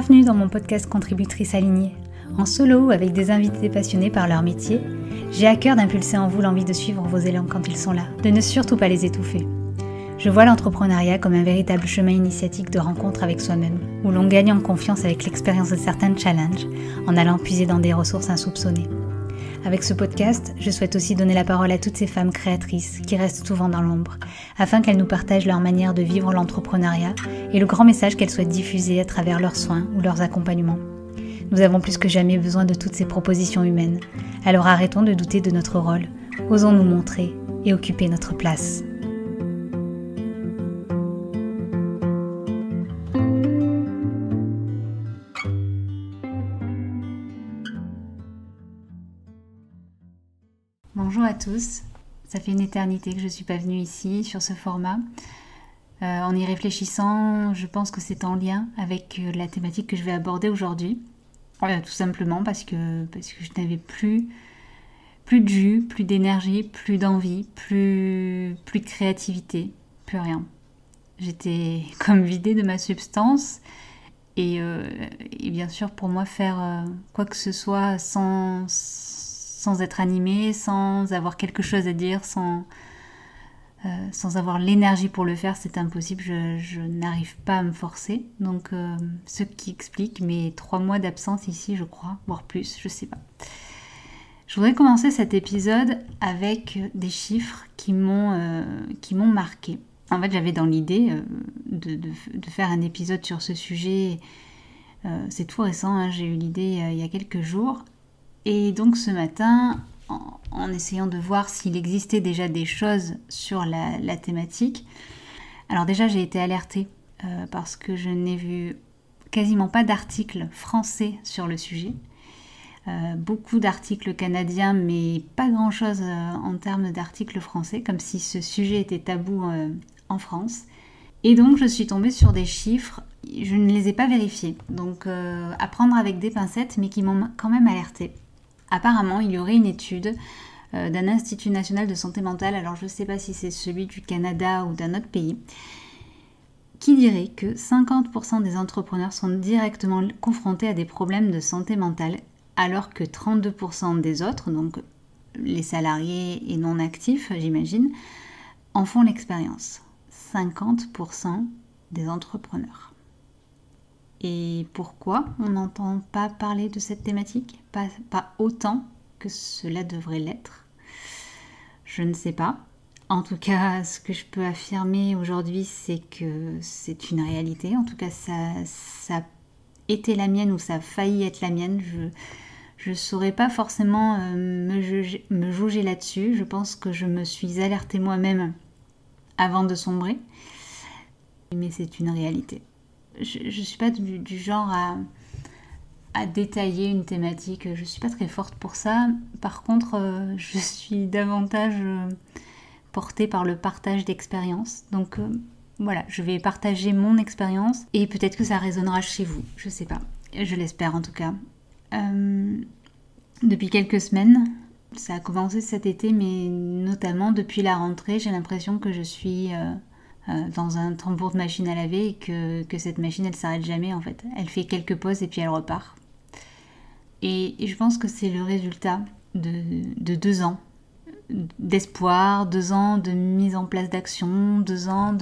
Bienvenue dans mon podcast Contributrice alignée. En solo ou avec des invités passionnés par leur métier, j'ai à cœur d'impulser en vous l'envie de suivre vos élans quand ils sont là, de ne surtout pas les étouffer. Je vois l'entrepreneuriat comme un véritable chemin initiatique de rencontre avec soi-même, où l'on gagne en confiance avec l'expérience de certains challenges, en allant puiser dans des ressources insoupçonnées. Avec ce podcast, je souhaite aussi donner la parole à toutes ces femmes créatrices qui restent souvent dans l'ombre, afin qu'elles nous partagent leur manière de vivre l'entrepreneuriat et le grand message qu'elles souhaitent diffuser à travers leurs soins ou leurs accompagnements. Nous avons plus que jamais besoin de toutes ces propositions humaines, alors arrêtons de douter de notre rôle, osons nous montrer et occuper notre place. Bonjour à tous, ça fait une éternité que je ne suis pas venue ici sur ce format. En y réfléchissant, je pense que c'est en lien avec la thématique que je vais aborder aujourd'hui. Tout simplement parce que je n'avais plus de jus, plus d'énergie, plus d'envie, plus de créativité, plus rien. J'étais comme vidée de ma substance et bien sûr pour moi faire quoi que ce soit sans être animée, sans avoir quelque chose à dire, sans avoir l'énergie pour le faire, c'est impossible, je n'arrive pas à me forcer. Donc ce qui explique mes 3 mois d'absence ici, je crois, voire plus, je sais pas. Je voudrais commencer cet épisode avec des chiffres qui m'ont marqué. En fait, j'avais dans l'idée de faire un épisode sur ce sujet. C'est tout récent, hein, j'ai eu l'idée il y a quelques jours. Et donc ce matin, en essayant de voir s'il existait déjà des choses sur la thématique, alors déjà j'ai été alertée parce que je n'ai vu quasiment pas d'articles français sur le sujet. Beaucoup d'articles canadiens, mais pas grand-chose en termes d'articles français, comme si ce sujet était tabou en France. Et donc je suis tombée sur des chiffres, je ne les ai pas vérifiés, donc à prendre avec des pincettes, mais qui m'ont quand même alertée. Apparemment, il y aurait une étude d'un Institut national de santé mentale, alors je ne sais pas si c'est celui du Canada ou d'un autre pays, qui dirait que 50% des entrepreneurs sont directement confrontés à des problèmes de santé mentale, alors que 32% des autres, donc les salariés et non actifs, j'imagine, en font l'expérience. 50% des entrepreneurs. Et pourquoi on n'entend pas parler de cette thématique ? Pas autant que cela devrait l'être. Je ne sais pas. En tout cas, ce que je peux affirmer aujourd'hui, c'est que c'est une réalité. En tout cas, ça a été la mienne ou ça a failli être la mienne. Je ne saurais pas forcément me juger là-dessus. Je pense que je me suis alertée moi-même avant de sombrer. Mais c'est une réalité. Je ne suis pas du genre à détailler une thématique, je ne suis pas très forte pour ça. Par contre, je suis davantage portée par le partage d'expériences. Donc voilà, je vais partager mon expérience et peut-être que ça résonnera chez vous, je ne sais pas. Je l'espère en tout cas. Depuis quelques semaines, ça a commencé cet été, mais notamment depuis la rentrée, j'ai l'impression que je suis dans un tambour de machine à laver et que cette machine elle s'arrête jamais en fait. Elle fait quelques pauses et puis elle repart. Et je pense que c'est le résultat de 2 ans d'espoir, 2 ans de mise en place d'action, 2 ans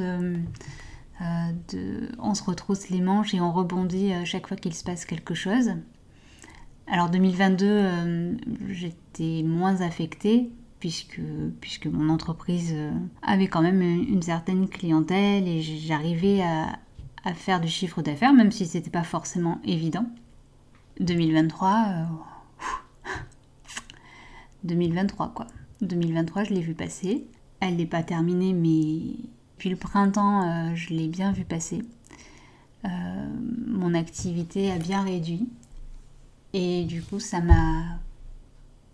on se retrousse les manches et on rebondit chaque fois qu'il se passe quelque chose. Alors 2022, j'étais moins affectée puisque mon entreprise avait quand même une certaine clientèle et j'arrivais à faire du chiffre d'affaires, même si c'était pas forcément évident. 2023, 2023 quoi. 2023, je l'ai vu passer. Elle n'est pas terminée, mais depuis le printemps, je l'ai bien vu passer. Mon activité a bien réduit et du coup, ça m'a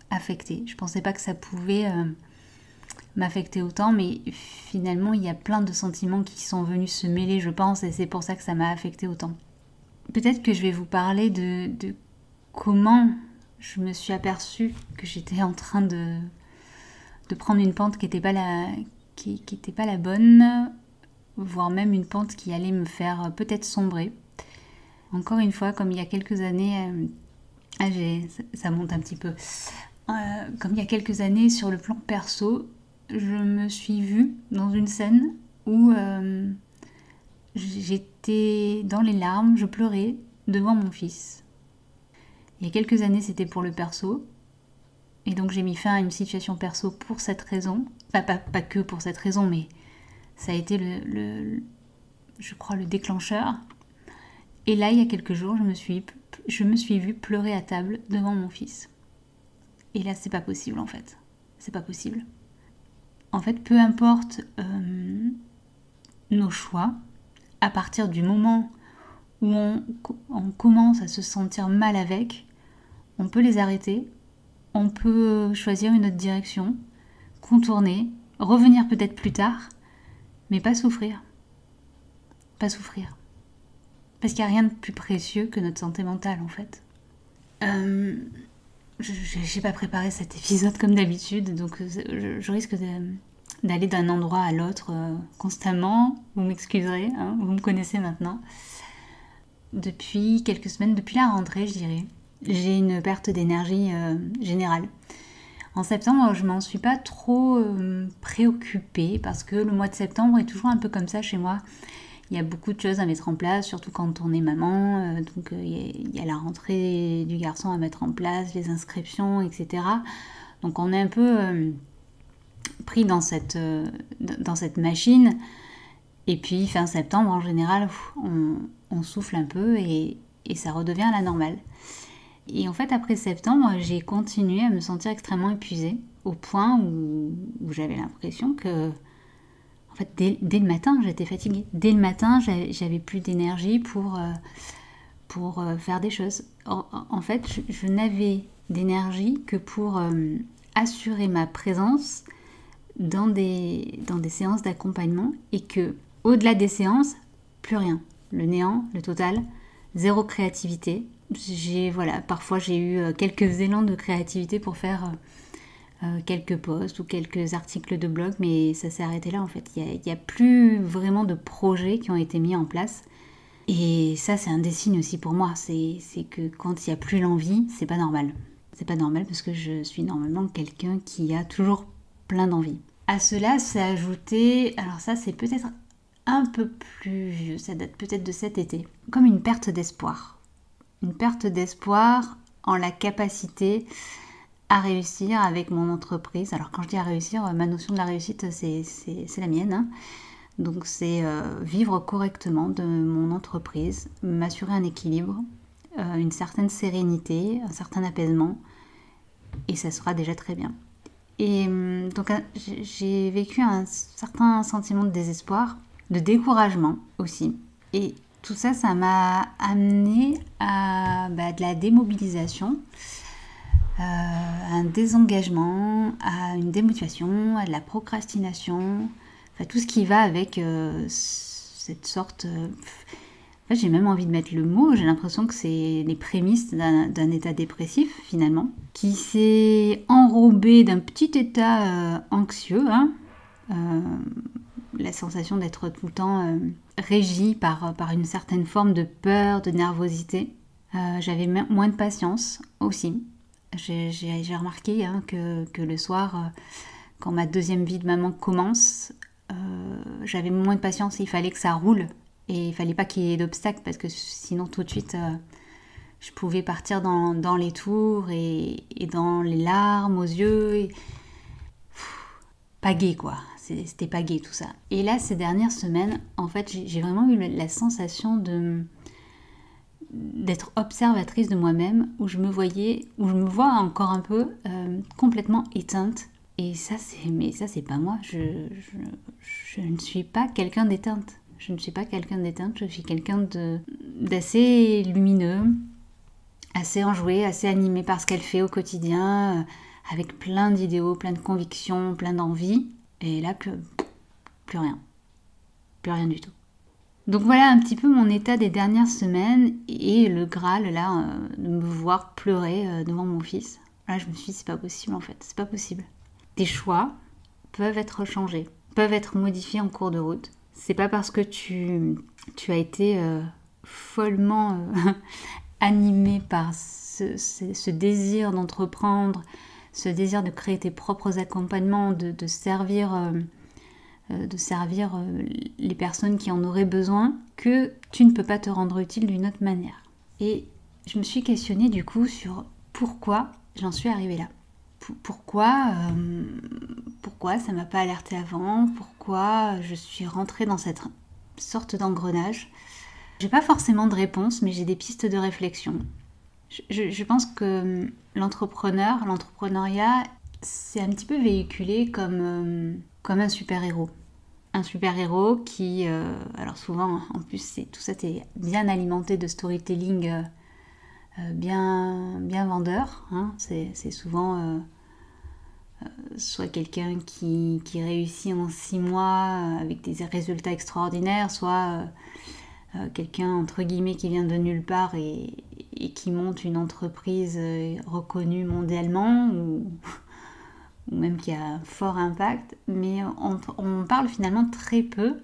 affectée. Je pensais pas que ça pouvait m'affecter autant, mais finalement, il y a plein de sentiments qui sont venus se mêler, je pense, et c'est pour ça que ça m'a affectée autant. Peut-être que je vais vous parler de comment je me suis aperçue que j'étais en train de prendre une pente qui n'était pas la bonne, voire même une pente qui allait me faire peut-être sombrer. Encore une fois, comme il y a quelques années, ça monte un petit peu. Comme il y a quelques années, sur le plan perso, je me suis vue dans une scène où j'étais dans les larmes, je pleurais devant mon fils. Il y a quelques années, c'était pour le perso. Et donc j'ai mis fin à une situation perso pour cette raison. Enfin, pas que pour cette raison, mais ça a été je crois, le déclencheur. Et là, il y a quelques jours, je me suis vue pleurer à table devant mon fils. Et là, c'est pas possible en fait. C'est pas possible. En fait, peu importe nos choix, à partir du moment où on commence à se sentir mal avec, on peut les arrêter, on peut choisir une autre direction, contourner, revenir peut-être plus tard, mais pas souffrir. Pas souffrir. Parce qu'il n'y a rien de plus précieux que notre santé mentale en fait. Je n'ai pas préparé cet épisode comme d'habitude, donc je risque d'aller d'un endroit à l'autre constamment. Vous m'excuserez, hein, vous me connaissez maintenant. Depuis quelques semaines, depuis la rentrée je dirais, j'ai une perte d'énergie générale. En septembre, je m'en suis pas trop préoccupée parce que le mois de septembre est toujours un peu comme ça chez moi. Il y a beaucoup de choses à mettre en place, surtout quand on est maman. Donc il y a la rentrée du garçon à mettre en place, les inscriptions, etc. Donc on est un peu pris dans cette machine. Et puis fin septembre, en général, on souffle un peu et ça redevient à la normale. Et en fait, après septembre, j'ai continué à me sentir extrêmement épuisée, au point où j'avais l'impression que... En fait, dès le matin, j'étais fatiguée. Dès le matin, j'avais plus d'énergie pour faire des choses. En fait, je n'avais d'énergie que pour assurer ma présence dans des séances d'accompagnement et que, au-delà des séances, plus rien. Le néant, le total, zéro créativité. Parfois j'ai eu quelques élans de créativité pour faire quelques posts ou quelques articles de blog, mais ça s'est arrêté là en fait. Il n'y a plus vraiment de projets qui ont été mis en place. Et ça, c'est un des signes aussi pour moi. C'est que quand il n'y a plus l'envie, c'est pas normal. C'est pas normal parce que je suis normalement quelqu'un qui a toujours plein d'envie. À cela, s'est ajouté, alors ça c'est peut-être un peu plus vieux, ça date peut-être de cet été, comme une perte d'espoir. Une perte d'espoir en la capacité à réussir avec mon entreprise. Alors quand je dis à réussir, ma notion de la réussite, c'est la mienne. Hein. Donc c'est vivre correctement de mon entreprise, m'assurer un équilibre, une certaine sérénité, un certain apaisement, et ça sera déjà très bien. Et donc j'ai vécu un certain sentiment de désespoir, de découragement aussi. Et tout ça, ça m'a amené à de la démobilisation, à un désengagement, à une démotivation, à de la procrastination, enfin tout ce qui va avec cette sorte... En fait, j'ai même envie de mettre le mot, j'ai l'impression que c'est les prémices d'un état dépressif finalement, qui s'est enrobé d'un petit état anxieux, hein, la sensation d'être tout le temps régie par une certaine forme de peur, de nervosité. J'avais moins de patience aussi. J'ai remarqué hein, que le soir, quand ma deuxième vie de maman commence, j'avais moins de patience, il fallait que ça roule. Et il fallait pas qu'il y ait d'obstacles parce que sinon tout de suite je pouvais partir dans les tours et dans les larmes aux yeux. Pas gai quoi, c'était pas gai tout ça. Et là ces dernières semaines, en fait j'ai vraiment eu la sensation d'être observatrice de moi-même, où je me vois encore un peu complètement éteinte. Et ça c'est pas moi, je ne suis pas quelqu'un d'éteinte. Je ne suis pas quelqu'un d'éteinte, je suis quelqu'un d'assez lumineux, assez enjoué, assez animé par ce qu'elle fait au quotidien, avec plein d'idéaux, plein de convictions, plein d'envies. Et là, plus rien. Plus rien du tout. Donc voilà un petit peu mon état des dernières semaines et le Graal, là, de me voir pleurer devant mon fils. Là, je me suis dit, c'est pas possible en fait, c'est pas possible. Tes choix peuvent être changés, peuvent être modifiés en cours de route. C'est pas parce que tu as été follement animée par ce désir d'entreprendre, ce désir de créer tes propres accompagnements, de servir les personnes qui en auraient besoin, que tu ne peux pas te rendre utile d'une autre manière. Et je me suis questionnée du coup sur pourquoi j'en suis arrivée là. Pourquoi ça m'a pas alertée avant, pourquoi je suis rentrée dans cette sorte d'engrenage. J'ai pas forcément de réponse, mais j'ai des pistes de réflexion. Je pense que l'entrepreneuriat, c'est un petit peu véhiculé comme un super-héros. Un super-héros qui, alors souvent, en plus, tout ça est bien alimenté de storytelling bien vendeur. Hein. C'est souvent soit quelqu'un qui réussit en 6 mois avec des résultats extraordinaires, soit quelqu'un entre guillemets qui vient de nulle part et qui monte une entreprise reconnue mondialement ou même qui a un fort impact, mais on parle finalement très peu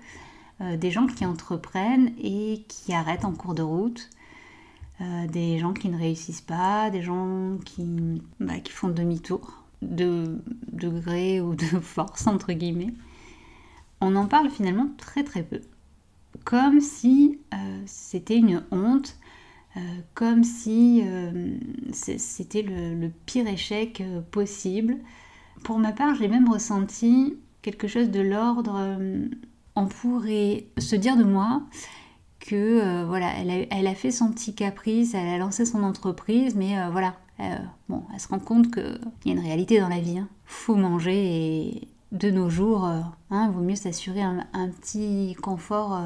des gens qui entreprennent et qui arrêtent en cours de route, des gens qui ne réussissent pas, des gens qui font demi-tour de gré ou de force entre guillemets. On en parle finalement très très peu. Comme si c'était une honte, comme si c'était le pire échec possible. Pour ma part, j'ai même ressenti quelque chose de l'ordre, on pourrait se dire de moi que voilà, elle a fait son petit caprice, elle a lancé son entreprise, mais voilà, elle se rend compte qu'il y a une réalité dans la vie. Hein. Faut manger et de nos jours, vaut mieux s'assurer un petit confort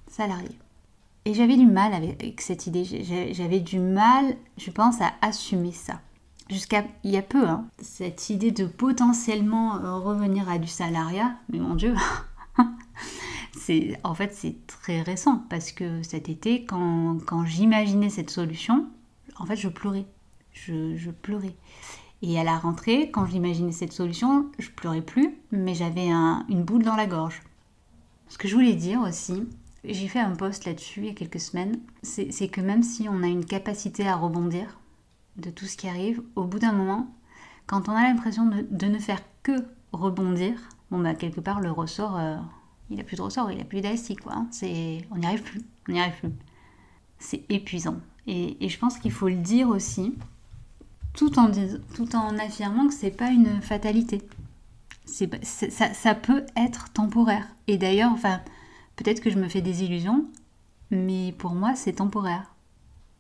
salarié. Et j'avais du mal avec cette idée, j'avais du mal, je pense, à assumer ça. Jusqu'à il y a peu, cette idée de potentiellement revenir à du salariat, mais mon Dieu, c'est très récent, parce que cet été, quand j'imaginais cette solution, en fait, je pleurais. Je pleurais. Et à la rentrée, quand j'imaginais cette solution, je pleurais plus, mais j'avais une boule dans la gorge. Ce que je voulais dire aussi, j'ai fait un post là-dessus il y a quelques semaines, c'est que même si on a une capacité à rebondir de tout ce qui arrive, au bout d'un moment, quand on a l'impression de ne faire que rebondir, quelque part le ressort, il n'a plus de ressort, il n'a plus d'élastique, quoi. Hein. On n'y arrive plus. C'est épuisant. Et je pense qu'il faut le dire aussi, tout en affirmant que c'est pas une fatalité. Ça peut être temporaire. Et d'ailleurs, peut-être que je me fais des illusions, mais pour moi, c'est temporaire.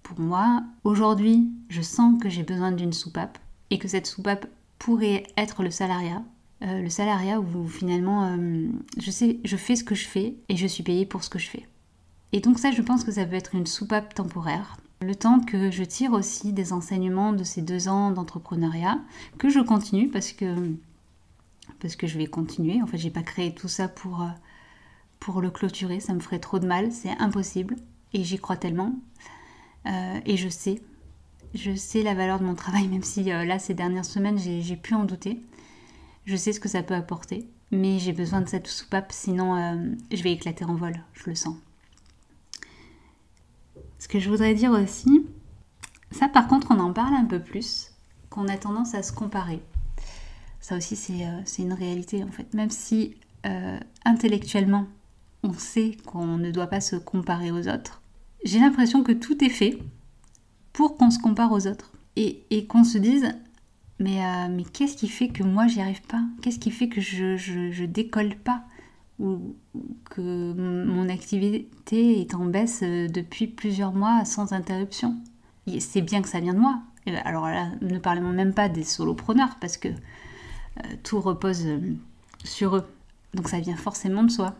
Pour moi, aujourd'hui, je sens que j'ai besoin d'une soupape et que cette soupape pourrait être le salariat. Le salariat où finalement, je fais ce que je fais et je suis payée pour ce que je fais. Et donc ça, je pense que ça peut être une soupape temporaire. Le temps que je tire aussi des enseignements de ces 2 ans d'entrepreneuriat, que je continue parce que je vais continuer. En fait, j'ai pas créé tout ça pour le clôturer, ça me ferait trop de mal, c'est impossible. Et j'y crois tellement. Et je sais la valeur de mon travail, même si là, ces dernières semaines, j'ai pu en douter. Je sais ce que ça peut apporter, mais j'ai besoin de cette soupape, sinon je vais éclater en vol, je le sens. Ce que je voudrais dire aussi, ça par contre on en parle un peu plus, qu'on a tendance à se comparer. Ça aussi c'est une réalité en fait, même si intellectuellement on sait qu'on ne doit pas se comparer aux autres. J'ai l'impression que tout est fait pour qu'on se compare aux autres et qu'on se dise mais qu'est-ce qui fait que moi j'y arrive pas ? Qu'est-ce qui fait que je décolle pas ? Ou que mon activité est en baisse depuis plusieurs mois sans interruption. Et c'est bien que ça vient de moi. Et alors là, ne parlons même pas des solopreneurs parce que tout repose sur eux. Donc ça vient forcément de soi.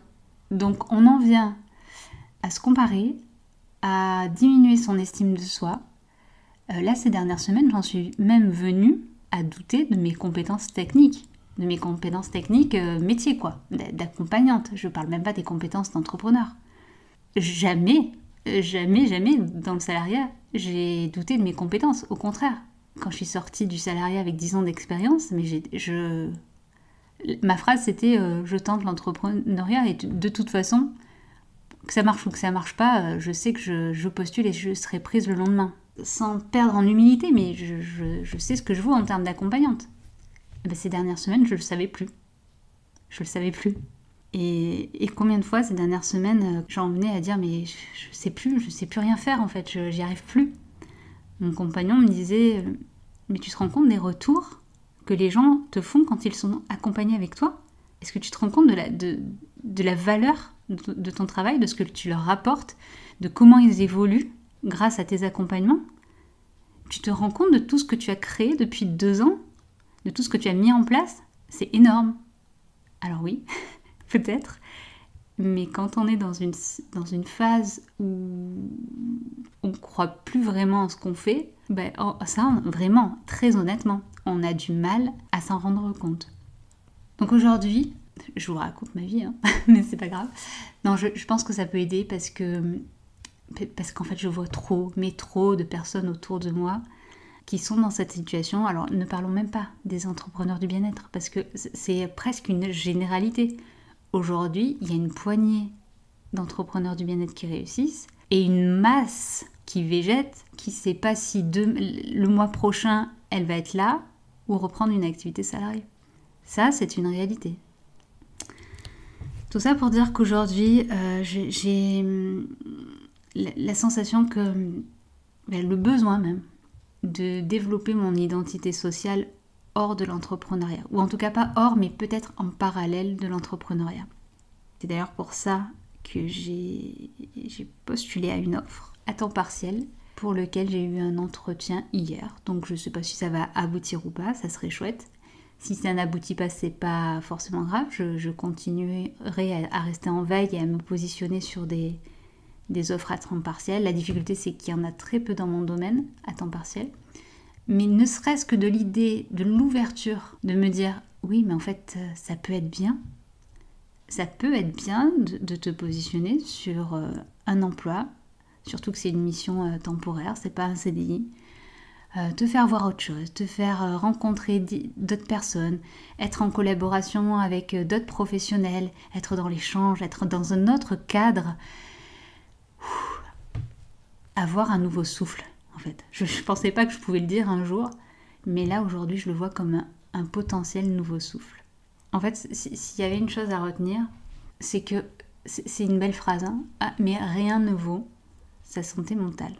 Donc on en vient à se comparer, à diminuer son estime de soi. Là, ces dernières semaines, j'en suis même venue à douter de mes compétences techniques. De mes compétences techniques métier, quoi, d'accompagnante. Je parle même pas des compétences d'entrepreneur. Jamais dans le salariat, j'ai douté de mes compétences. Au contraire, quand je suis sortie du salariat avec 10 ans d'expérience, ma phrase c'était je tente l'entrepreneuriat et de toute façon, Que ça marche ou que ça marche pas, je sais que je postule et je serai prise le lendemain. Sans perdre en humilité, mais je sais ce que je vaux en termes d'accompagnante. Et ben, ces dernières semaines, je le savais plus. Je le savais plus. Et combien de fois ces dernières semaines, j'en venais à dire mais je sais plus rien faire en fait, j'y arrive plus. Mon compagnon me disait mais tu te rends compte des retours que les gens te font quand ils sont accompagnés avec toi? Est-ce que tu te rends compte de la valeur de ton travail, de ce que tu leur rapportes, de comment ils évoluent grâce à tes accompagnements? Tu te rends compte de tout ce que tu as créé depuis 2 ans, de tout ce que tu as mis en place? C'est énorme. Alors oui, peut-être, mais quand on est dans une phase où on ne croit plus vraiment en ce qu'on fait, ça, vraiment, très honnêtement, on a du mal à s'en rendre compte. Donc aujourd'hui, je vous raconte ma vie, mais c'est pas grave. Non, je pense que ça peut aider parce qu'en fait je vois trop de personnes autour de moi qui sont dans cette situation. Alors ne parlons même pas des entrepreneurs du bien-être parce que c'est presque une généralité. Aujourd'hui, il y a une poignée d'entrepreneurs du bien-être qui réussissent et une masse qui végète, qui ne sait pas si le mois prochain elle va être là ou reprendre une activité salariée. Ça, c'est une réalité. Tout ça pour dire qu'aujourd'hui, j'ai la sensation que le besoin même de développer mon identité sociale hors de l'entrepreneuriat. Ou en tout cas pas hors, mais peut-être en parallèle de l'entrepreneuriat. C'est d'ailleurs pour ça que j'ai postulé à une offre à temps partiel pour lequel j'ai eu un entretien hier. Donc je ne sais pas si ça va aboutir ou pas, ça serait chouette. Si ça n'aboutit pas, c'est pas forcément grave. Je continuerai à rester en veille et à me positionner sur des offres à temps partiel. La difficulté, c'est qu'il y en a très peu dans mon domaine à temps partiel. Mais ne serait-ce que de l'idée, de l'ouverture, de me dire « Oui, mais en fait, ça peut être bien. Ça peut être bien de te positionner sur un emploi, surtout que c'est une mission temporaire, c'est pas un CDI. Te faire voir autre chose, te faire rencontrer d'autres personnes, être en collaboration avec d'autres professionnels, être dans l'échange, être dans un autre cadre. Avoir un nouveau souffle, en fait. Je ne pensais pas que je pouvais le dire un jour, mais là, aujourd'hui, je le vois comme un potentiel nouveau souffle. En fait, s'il y avait une chose à retenir, c'est que, c'est une belle phrase, mais rien ne vaut sa santé mentale.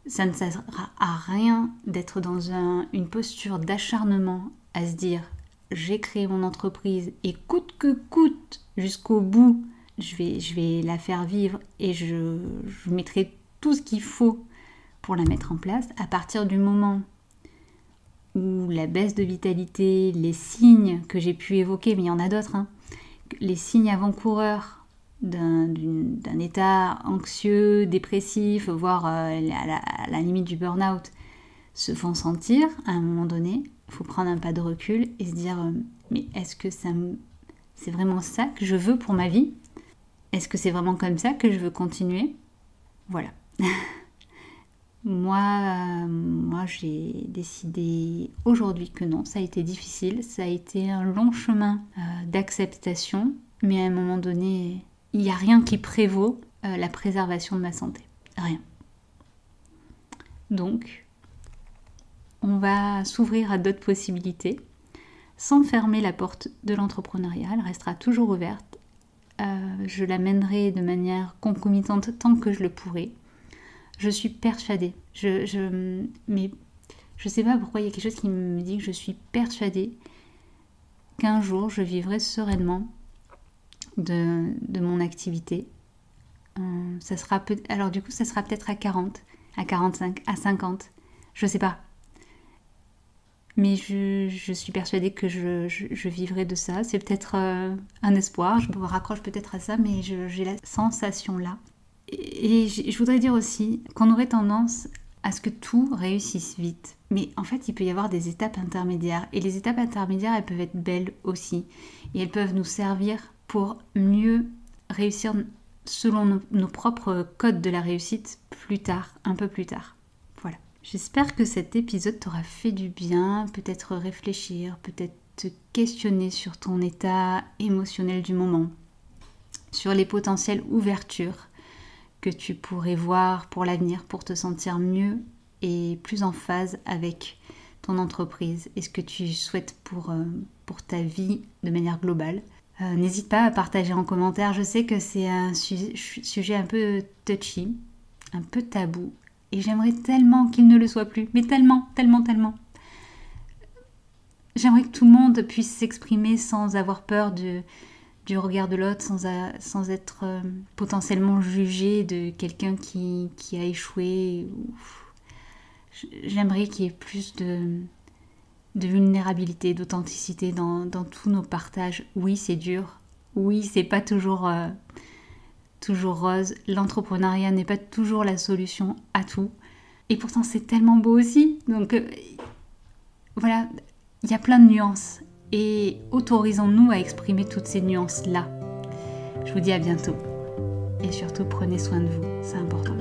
Ça ne sert à rien d'être dans une posture d'acharnement à se dire « j'ai créé mon entreprise et coûte que coûte jusqu'au bout, je vais la faire vivre et je mettrai tout ce qu'il faut pour la mettre en place ». À partir du moment où la baisse de vitalité, les signes que j'ai pu évoquer, mais il y en a d'autres, les signes avant-coureurs d'un état anxieux, dépressif, voire à la limite du burn-out, se font sentir, à un moment donné, il faut prendre un pas de recul et se dire mais est-ce que c'est vraiment ça que je veux pour ma vie? Est-ce que c'est vraiment comme ça que je veux continuer? Voilà. Moi, j'ai décidé aujourd'hui que non, ça a été difficile, ça a été un long chemin d'acceptation, mais à un moment donné, il n'y a rien qui prévaut la préservation de ma santé. Rien. Donc, on va s'ouvrir à d'autres possibilités, sans fermer la porte de l'entrepreneuriat, elle restera toujours ouverte. Je la mènerai de manière concomitante tant que je le pourrai. Je suis persuadée, mais je sais pas pourquoi il y a quelque chose qui me dit que je suis persuadée qu'un jour je vivrai sereinement de mon activité. Alors du coup, ça sera peut-être à 40, à 45, à 50, je sais pas. Mais je suis persuadée que je vivrai de ça. C'est peut-être un espoir, je me raccroche peut-être à ça, mais j'ai la sensation là. Et je voudrais dire aussi qu'on aurait tendance à ce que tout réussisse vite. Mais en fait, il peut y avoir des étapes intermédiaires. Et les étapes intermédiaires, elles peuvent être belles aussi. Et elles peuvent nous servir pour mieux réussir selon nos propres codes de la réussite plus tard, un peu plus tard. Voilà. J'espère que cet épisode t'aura fait du bien, peut-être réfléchir, peut-être te questionner sur ton état émotionnel du moment, sur les potentielles ouvertures que tu pourrais voir pour l'avenir, pour te sentir mieux et plus en phase avec ton entreprise et ce que tu souhaites pour ta vie de manière globale. N'hésite pas à partager en commentaire. Je sais que c'est un sujet un peu touchy, un peu tabou, et j'aimerais tellement qu'il ne le soit plus, mais tellement, tellement, tellement. J'aimerais que tout le monde puisse s'exprimer sans avoir peur du regard de l'autre, sans être potentiellement jugé de quelqu'un qui a échoué. J'aimerais qu'il y ait plus de vulnérabilité, d'authenticité dans tous nos partages. Oui, c'est dur. Oui, c'est pas toujours rose. L'entrepreneuriat n'est pas toujours la solution à tout. Et pourtant, c'est tellement beau aussi. Donc, voilà, il y a plein de nuances. Et autorisons-nous à exprimer toutes ces nuances-là. Je vous dis à bientôt. Et surtout, prenez soin de vous. C'est important.